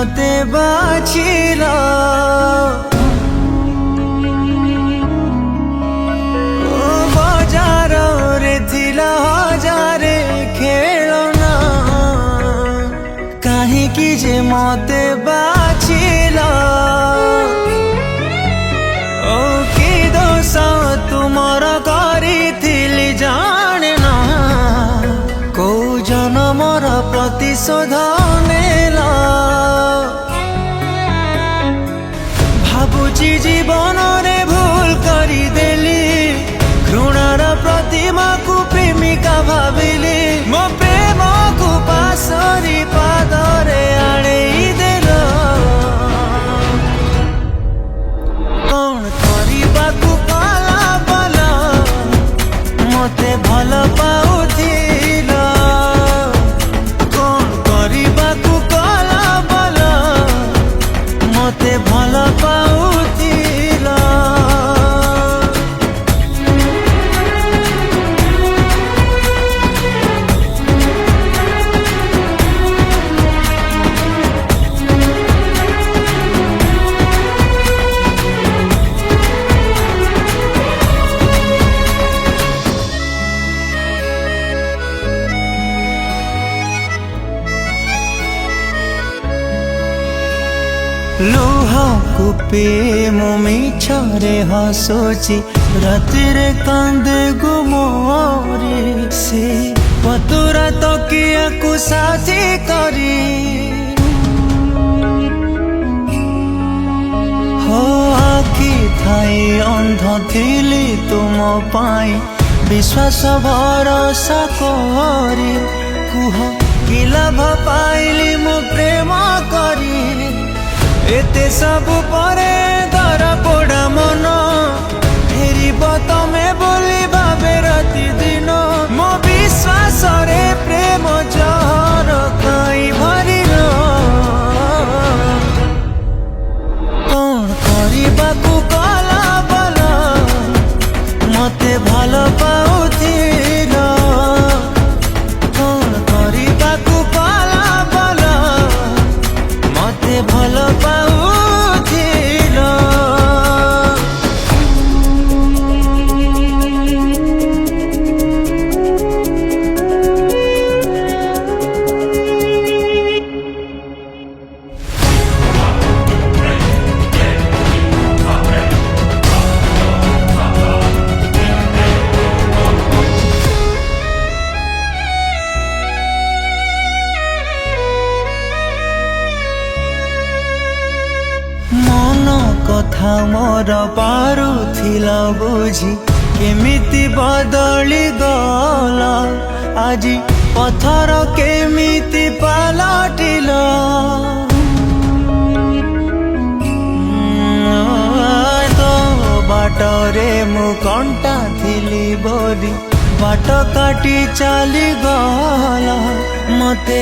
मते बाछिला बजार रे थिला हजारे खेलना कहीं जे मते बाछिला ओ कि दोष तुमर करी जाने ना को जनमर प्रतिशोध नेला भाबुची जीवन रे भूल करी देली घृणार प्रतिमा को प्रेमिका भाविली मो प्रेम को पासरी पादरे आड़े देल कौन करबा को कला बल मते भल पाउथिल कौन करबा को कला बल मते भल पाउथिल लुह कुपे मो मिछरे हसुची राति रे कांदे गुमोरी से पतुरा तकिया को साथी करी हो आखि थाई अंध थिली तुम पाई विश्वास भरोसा करी कुह कि लाभ पाइली मो प्रेम करी एते सब परे दर पोड़ा मन फेरिब तमे बोली भावे राति दिन मो विश्वास रे प्रेम जहर खाई भरिल कौन करबा कला बल मते भल पाउथिल कौन करबा कला बल मते भल पाउथिल कथा मोर पारुथिला बुझी केमिति बदली गला आज पथर केमिति पलटिल तो बाटरे मु कंटा थिली बोली बाट काटी चली गला मते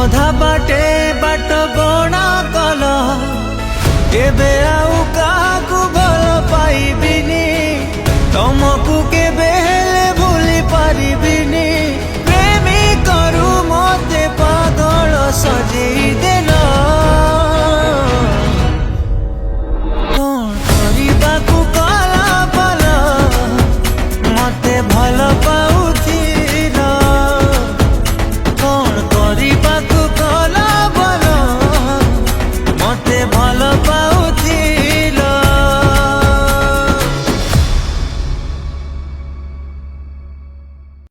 अधा बाटे बाट बणा कला एबे आउ काकु